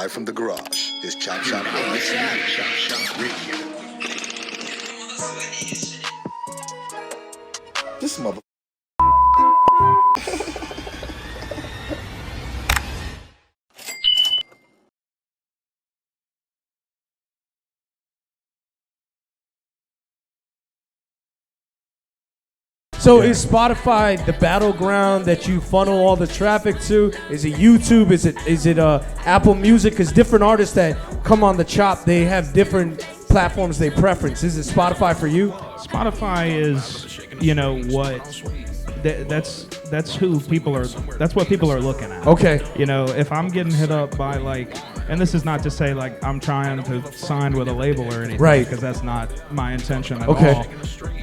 Live from the garage. It's Chop Shop Radio. This mother. So is Spotify the battleground that you funnel all the traffic to? Is it YouTube? Is it Apple Music? Because different artists that come on the Chop, they have different platforms they preference. Is it Spotify for you? Spotify is, you know what? That's who people are. That's what people are looking at. Okay. You know, if I'm getting hit up by like, and this is not to say like I'm trying to sign with a label or anything, right? Because that's not my intention at all.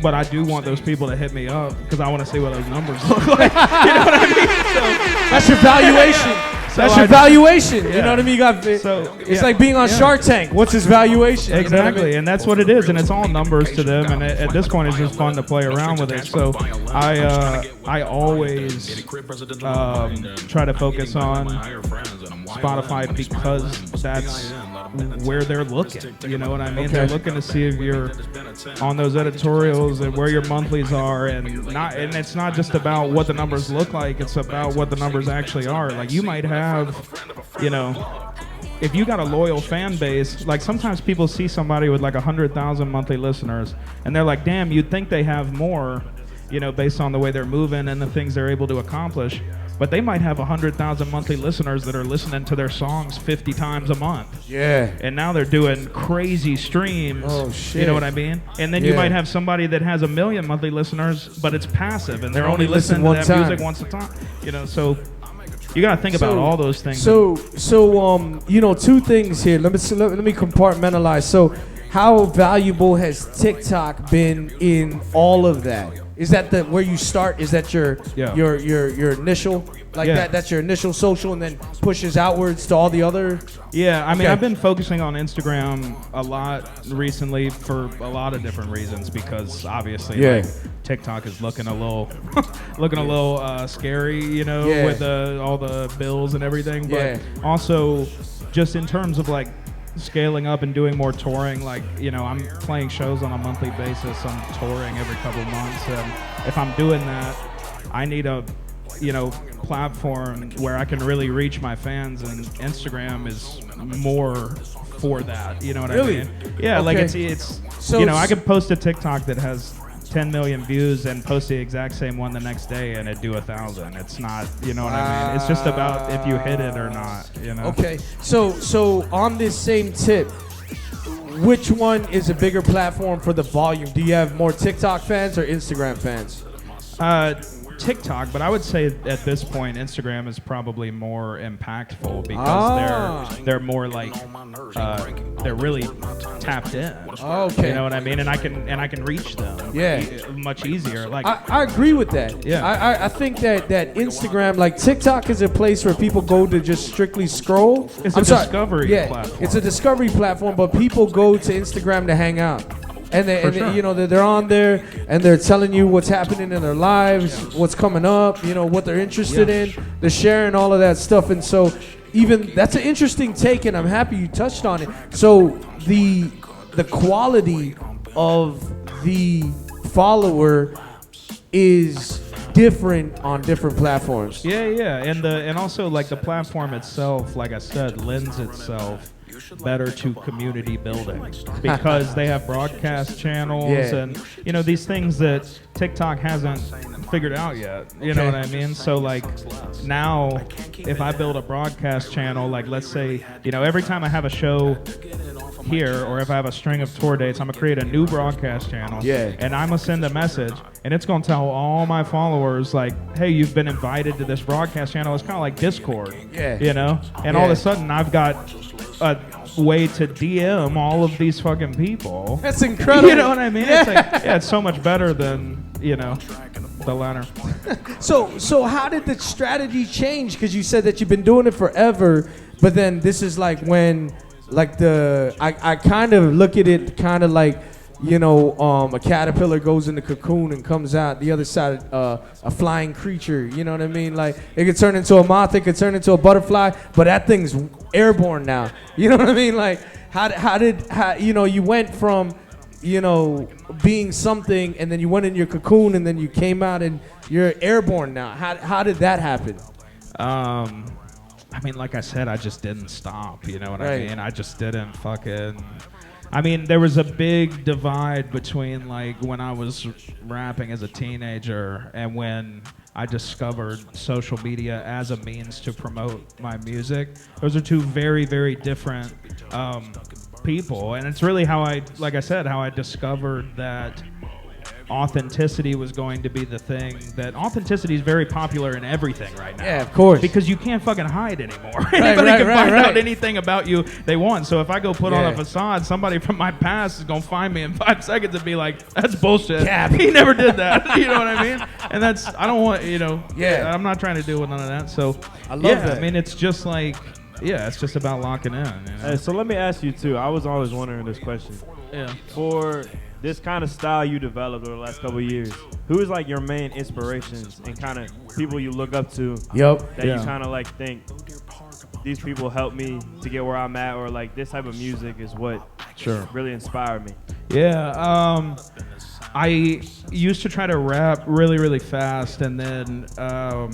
But I do want those people to hit me up because I want to see what those numbers look like. You know what I mean? So, that's your valuation. That's your valuation. You know what I mean? You got, it's like being on Shark Tank. What's his valuation? Exactly, you know what I mean? and that's what it is, and it's all numbers to them. And at this point, it's just fun to play around with it. So I always try to focus on Spotify because that's where they're looking. You know what I mean? Okay. They're looking to see if you're on those editorials and where your monthlies are, and it's not just about what the numbers look like. It's about what the numbers actually are. Like you might have, you know, if you got a loyal fan base, like sometimes people see somebody with like 100,000 monthly listeners and they're like, damn, you'd think they have more, you know, based on the way they're moving and the things they're able to accomplish. But they might have 100,000 monthly listeners that are listening to their songs 50 times a month. Yeah. And now they're doing crazy streams. Oh, shit. You know what I mean? And then you might have somebody that has 1 million monthly listeners, but it's passive and they're only listening to that music once a time. You know, so you got to think about all those things. So you know, two things here. Let me compartmentalize. So how valuable has TikTok been in all of that? Is that where you start? Is that your initial that's your initial social and then pushes outwards to all the other? Yeah, I mean, I've been focusing on Instagram a lot recently for a lot of different reasons because obviously like, TikTok is looking a little scary, you know, with all the bills and everything. But also just in terms of like scaling up and doing more touring, like, you know, I'm playing shows on a monthly basis. I'm touring every couple months, and if I'm doing that, I need a, you know, platform where I can really reach my fans, and Instagram is more for that. You know what I mean? Yeah, like it's so, you know, I could post a TikTok that has 10 million views and post the exact same one the next day and it'd do 1,000. It's not, you know what I mean? It's just about if you hit it or not, you know? Okay, so on this same tip, which one is a bigger platform for the volume? Do you have more TikTok fans or Instagram fans? TikTok, but I would say at this point Instagram is probably more impactful because they're more like they're really tapped in. Okay, you know what I mean, and I can reach them much easier. Like I agree with that. Yeah, I think that Instagram, like TikTok, is a place where people go to just strictly scroll. It's a discovery platform. It's a discovery platform, but people go to Instagram to hang out. And you know, they're on there and they're telling you what's happening in their lives, what's coming up, you know, what they're interested in. They're sharing all of that stuff. And so even that's an interesting take, and I'm happy you touched on it. So the quality of the follower is different on different platforms. Yeah. And also like the platform itself, like I said, lends itself better to community building because they have broadcast channels and, you know, these things that TikTok hasn't figured out yet. You know what I mean? So like now if I build a broadcast channel, like let's say, you know, every time I have a show here or if I have a string of tour dates, I'm gonna create a new broadcast channel and I'm gonna send a message and it's gonna tell all my followers like, hey, you've been invited to this broadcast channel. It's kind of like Discord, you know, and all of a sudden I've got a way to DM all of these fucking people. That's incredible. You know what I mean? It's like, it's so much better than, you know, the latter. So how did the strategy change? Because you said that you've been doing it forever, but then this is like when, like I kind of look at it kind of like a caterpillar goes in the cocoon and comes out the other side, a flying creature. You know what I mean? Like it could turn into a moth, it could turn into a butterfly, but that thing's airborne now. You know what I mean? Like how you went from being something, and then you went in your cocoon, and then you came out and you're airborne now. How did that happen? I mean, like I said, I just didn't stop. You know what Right. I mean? I just didn't fucking. I mean, there was a big divide between like when I was rapping as a teenager and when I discovered social media as a means to promote my music. Those are two very, very different people, and it's really how I discovered that authenticity was going to be the thing. That authenticity is very popular in everything right now. Yeah, of course. Because you can't fucking hide anymore. Anybody can find out anything about you they want. So if I go put on a facade, somebody from my past is gonna find me in 5 seconds and be like, "That's bullshit. Cap. He never did that." You know what I mean? And I don't want, Yeah. I'm not trying to deal with none of that. So I love that. I mean, it's just like, it's just about locking in. Hey, so let me ask you too. I was always wondering this question. Yeah. For this kind of style you developed over the last couple of years, who is like your main inspirations and kind of people you look up to Yep. that you kind of like think these people helped me to get where I'm at, or like this type of music is what really inspired me? Yeah, I used to try to rap really, really fast, and then, I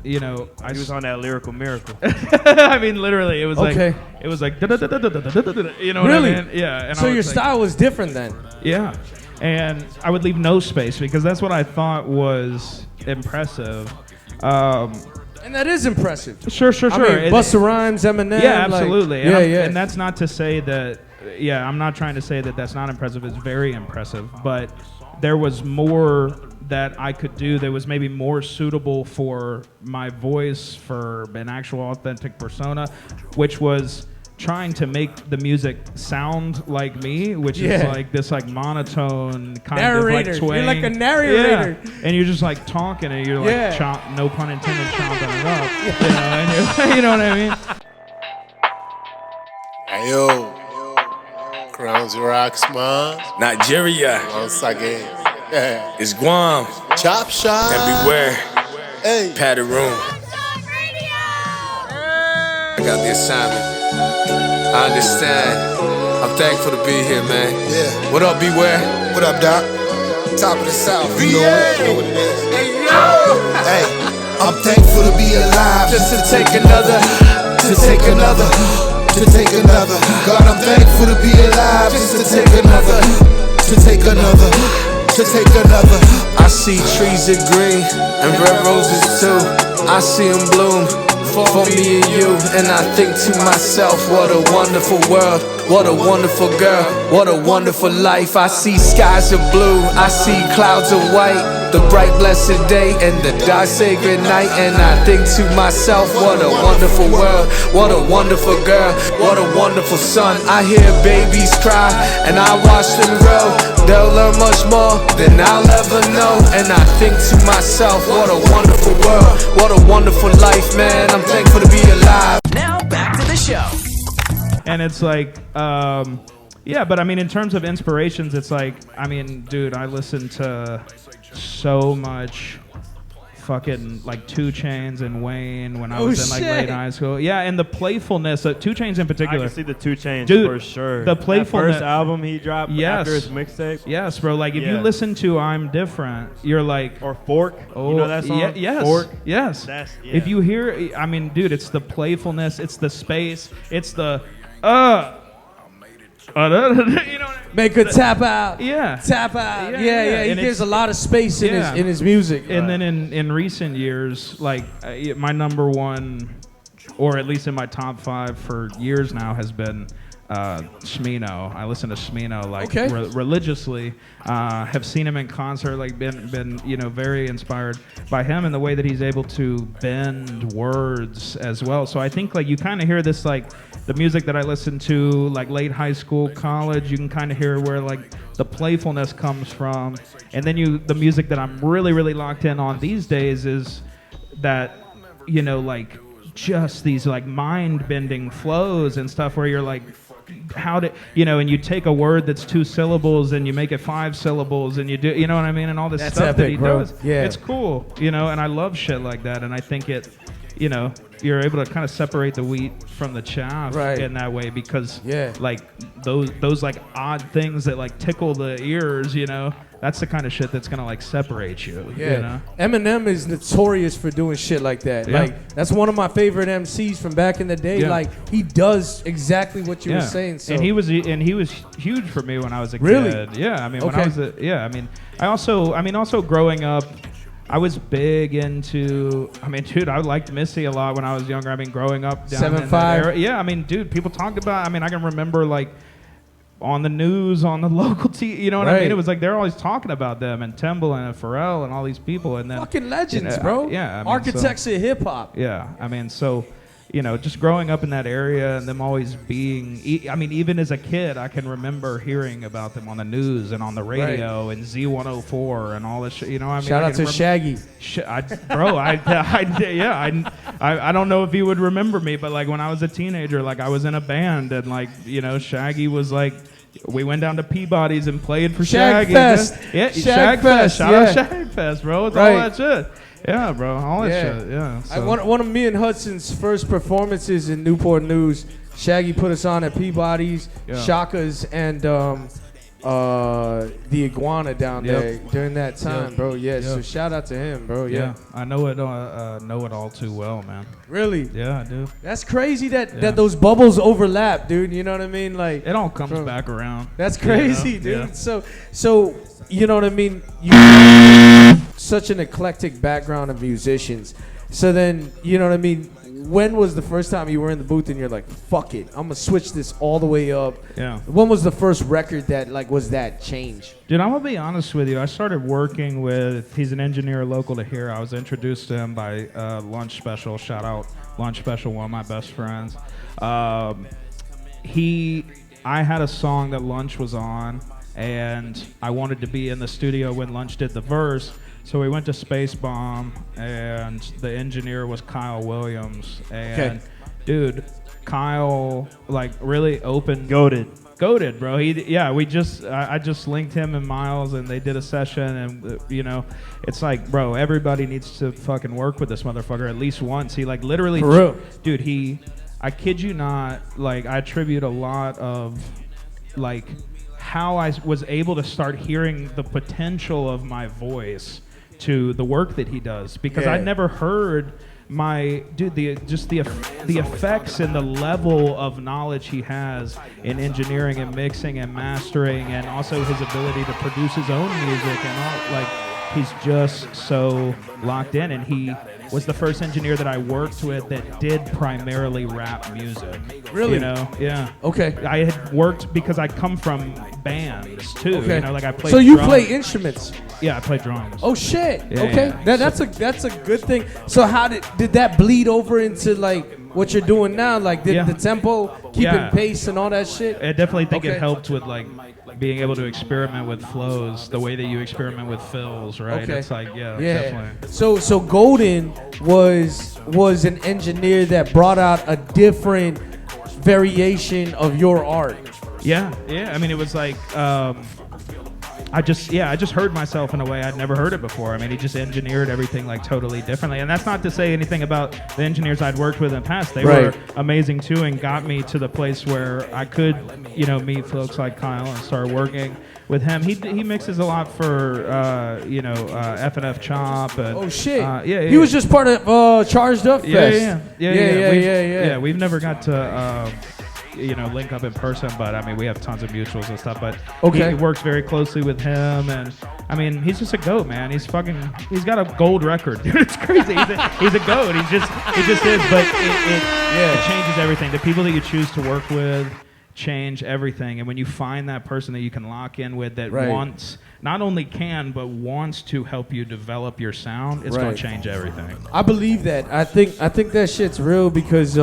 He was on that Lyrical Miracle. I mean, literally, it was Okay. like, you know what Really? I mean? Yeah. And So I your was like, style was different then. yeah, and I would leave no space because that's what I thought was impressive. And that is impressive. Sure. I mean, Busta Rhymes, Eminem. Yeah, like- absolutely. yeah, And yeah. And that's not to say that. Yeah, I'm not trying to say that that's not impressive. It's very impressive, but there was more that I could do that was maybe more suitable for my voice, for an actual authentic persona, which was trying to make the music sound like me, which is Yeah. like this like monotone kind Narrator. of like twang. You're like a narrator. Yeah. And you're just like talking and you're like Yeah. no pun intended, chomping it up. And you're, you know what I mean? Hey, yo. Crowns Rocks, man. Nigeria, Once again. Yeah. it's Guam, Chop shop. and beware, Hey. Patty Room. I got the assignment. I understand. I'm thankful to be here, man. Yeah. What up, beware? What up, Doc? Top of the South. You know what it is. Hey, I'm thankful to be alive. Just to take another, To take another. To take another. God, I'm thankful to be alive. Just to take another. To take another. To take another. I see trees of green and red roses too. I see them bloom for me and you. And I think to myself, what a wonderful world. What a wonderful girl. What a wonderful life. I see skies of blue. I see clouds of white. The bright blessed day and the dark sacred night. And I think to myself, what a wonderful world. What a wonderful girl. What a wonderful son. I hear babies cry and I watch them grow. They'll learn much more than I'll ever know. And I think to myself, what a wonderful world. What a wonderful life, man. I'm thankful to be alive. Now back to the show. And it's like, but I mean, in terms of inspirations, it's like, I mean, dude, I listen to so much fucking like 2 Chainz and Wayne when I was in like shit. late high school. Yeah, and the playfulness of 2 Chainz in I particular. can see the 2 Chainz Dude, for sure. the That playfulness- first album he dropped Yes. after his mixtape, Yes, bro. Like if you Yeah. listen to "I'm Different," you're like, or Fork. oh, You know that song? yes, Fork. yes. That's- yeah. If you hear, I mean, dude, it's the playfulness, it's the space, it's the you know what I mean? Make a tap out. Yeah. Tap out. Yeah, Yeah, yeah. He And gives it's- a lot of space in Yeah. his music. And then in recent years, like my number one, or at least in my top 5 for years now, has been Smino. I listen to Smino like Okay. religiously. Have seen him in concert, like been very inspired by him and the way that he's able to bend words as well. So I think like you kind of hear this like the music that I listened to like late high school, college. You can kind of hear where like the playfulness comes from, and then the music that I'm really really locked in on these days is that like just these like mind bending flows and stuff where you're like how to, and you take a word that's 2 syllables and you make it 5 syllables and you do, you know what I mean? And all this That's stuff that epic, he bro. does. Yeah. It's cool, and I love shit like that. And I think you're able to kind of separate the wheat from the chaff in that way because like those like odd things that like tickle the ears, that's the kind of shit that's gonna like separate you. Eminem is notorious for doing shit like that. Like that's one of my favorite MCs from back in the day. Like he does exactly what you were saying. So and he was huge for me when I was a really? kid. Yeah, I mean when I was I also growing up, I was big into, dude, I liked Missy a lot when I was younger. Growing up down in that era. Yeah, dude, people talked about, I can remember like on the news, on the local TV, you know what I mean? It was like they're always talking about them and Timbaland and Pharrell and all these people. And then fucking legends, bro. Yeah. Architects of hip hop. Yeah, so just growing up in that area and them always being, even as a kid, I can remember hearing about them on the news and on the radio and Z104 and all this shit. Shout out to Shaggy. I don't know if he would remember me, but like when I was a teenager, like I was in a band and like, Shaggy was like, we went down to Peabody's and played for Shaggy. Shagfest. Yeah, Shagfest. Shout out Shagfest, bro. It's all that shit. Yeah, bro, all that shit. Yeah. So. One of me and Hudson's first performances in Newport News, Shaggy put us on at Peabody's, Shaka's, and the Iguana down there during that time, bro. Yeah, so shout out to him, bro. Yeah, I know it all too well, man. Really? Yeah, I do. That's crazy that those bubbles overlap, dude. You know what I mean? Like it all comes back around. That's crazy, dude. Yeah. So you know what I mean? You such an eclectic background of musicians. So then, you know what I mean? When was the first time you were in the booth and you're like, fuck it, I'm gonna switch this all the way up? Yeah. When was the first record that like was that change? Dude, I'm gonna be honest with you. I started working with, he's an engineer local to here. I was introduced to him by Lunch Special. Shout out Lunch Special, one of my best friends. I had a song that Lunch was on, and I wanted to be in the studio when Lunch did the verse. So we went to Space Bomb, and the engineer was Kyle Williams. And dude, Kyle like really opened. Goated, bro. I just linked him and Miles, and they did a session, and it's like, bro, everybody needs to fucking work with this motherfucker at least once. He like literally, for real, dude. I kid you not, like I attribute a lot of like how I was able to start hearing the potential of my voice to the work that he does, because I'd never heard the effects and the level of knowledge he has in engineering and mixing and mastering, and also his ability to produce his own music and all. Like he's just so locked in, and he was the first engineer that I worked with that did primarily rap music. Really? Yeah. Okay. I had worked because I come from bands too. Okay. Like I played. So you drums. play instruments? Yeah, I play drums. Oh shit. Yeah, okay. yeah. That's a good thing. So how did that bleed over into like what you're doing now? Like did the tempo keeping pace and all that shit? I definitely think it helped with like being able to experiment with flows the way that you experiment with fills, right? Okay. It's like definitely. So Golden was an engineer that brought out a different variation of your art. Yeah. I mean, it was like I just heard myself in a way I'd never heard it before. I mean, he just engineered everything like totally differently. And that's not to say anything about the engineers I'd worked with in the past. They were amazing too, and got me to the place where I could, meet folks like Kyle and start working with him. He mixes a lot for F&F Chop. And, oh shit! He was just part of Charged Up Fest. Yeah. We've never got to. Link up in person, but I mean, we have tons of mutuals and stuff, but he works very closely with him, and I mean, he's just a goat, man. He's got a gold record, dude. It's crazy. He's a goat. He just is, but it changes everything. The people that you choose to work with change everything, and when you find that person that you can lock in with that wants, not only can, but wants to help you develop your sound, it's gonna change everything. I believe that. I think that shit's real because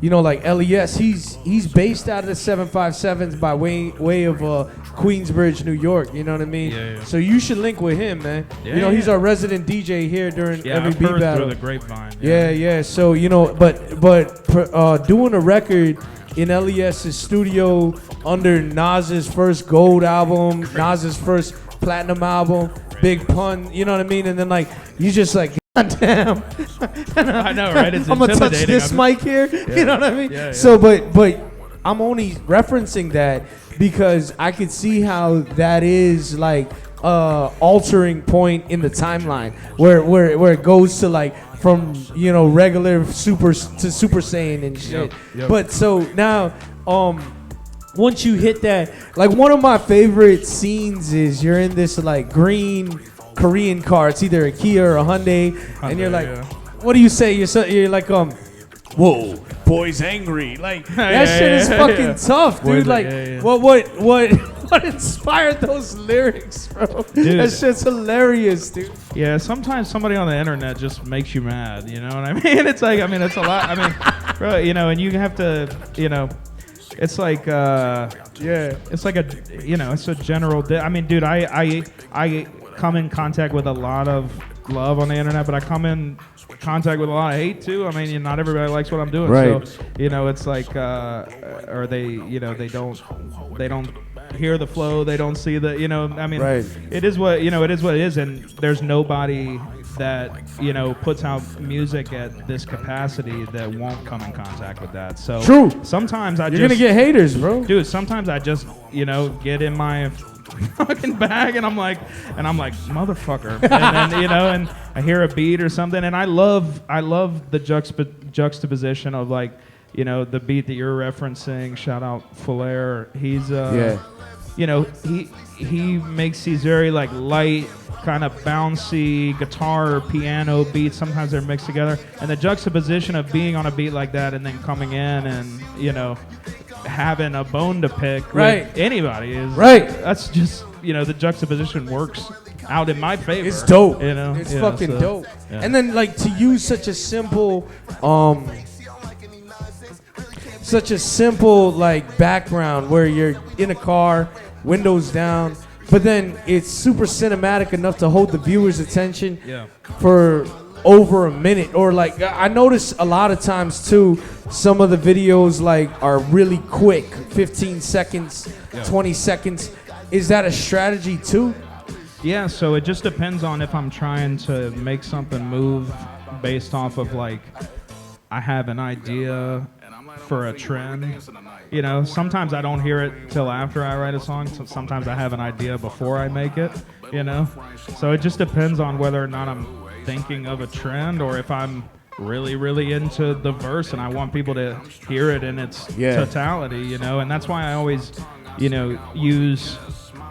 like LES, he's based out of the 757s by way of Queensbridge, New York. You know what I mean? Yeah. So you should link with him, man. He's our resident DJ here during every I've beat heard battle. Through the grapevine. Yeah. So but doing a record in LES's studio under Nas's first gold album, Nas's first platinum album, Big Pun, you know what I mean? And then like you just like, God damn. I know, right? It's I'm gonna touch intimidating. this mic here. Yeah. You know what I mean? Yeah, yeah. So, but I'm only referencing that because I could see how that is like altering point in the timeline where it goes to like from regular super to Super Saiyan and shit. Yep. But so now once you hit that, like one of my favorite scenes is you're in this like green Korean car. It's either a Kia or a Hyundai and you're like, what do you say? You're like whoa, boy's angry. Like that shit is fucking tough, dude. Like what inspired those lyrics, bro? Dude. That shit's hilarious, dude. Yeah, sometimes somebody on the internet just makes you mad. You know what I mean? It's like, I mean, it's a lot. I mean, bro, and you have to, it's like, it's like it's a general. I mean, dude, I come in contact with a lot of love on the internet, but I come in contact with a lot of hate too. I mean, not everybody likes what I'm doing. Right. So, it's like, or they don't hear the flow. They don't see the, I mean, right. It is what, it is what it is. And there's nobody that, puts out music at this capacity that won't come in contact with that. So True. Sometimes You're gonna get haters, bro. Dude, sometimes I just, get in my fucking bag and I'm like, motherfucker. And then, and I hear a beat or something, and I love the juxtaposition of like, the beat that you're referencing. Shout out Flair. He's he makes these very like light, kind of bouncy guitar or piano beats. Sometimes they're mixed together, and the juxtaposition of being on a beat like that and then coming in and having a bone to pick with anybody is right. That's just the juxtaposition works out in my favor. It's dope. It's fucking dope. Yeah. And then like to use such a simple like background where you're in a car, windows down, but then it's super cinematic enough to hold the viewer's attention for over a minute. Or like I notice a lot of times too, some of the videos like are really quick, 15 seconds, 20 seconds. Is that a strategy too? Yeah, so it just depends on if I'm trying to make something move based off of like I have an idea for a trend. Sometimes I don't hear it till after I write a song. So sometimes I have an idea before I make it, So it just depends on whether or not I'm thinking of a trend or if I'm really, really into the verse and I want people to hear it in its totality, And that's why I always, use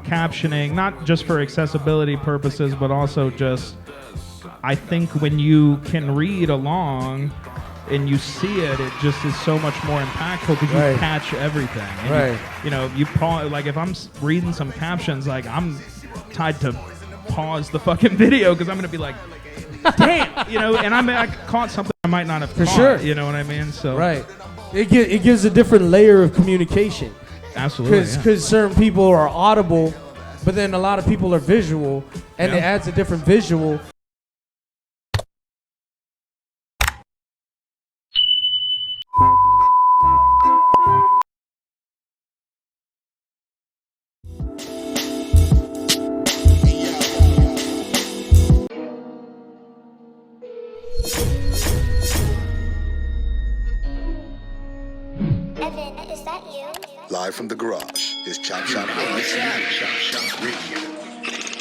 captioning, not just for accessibility purposes, but also just, I think when you can read along and you see it, it just is so much more impactful because you catch everything. And you pause, like if I'm reading some captions, like I'm tied to pause the fucking video because I'm going to be like, damn, and I caught something I might not have caught, sure. You know what I mean? So it gives a different layer of communication. Absolutely. Because certain people are audible, but then a lot of people are visual, and it adds a different visual. Evan, is that you? Live from the garage is Chop Shop.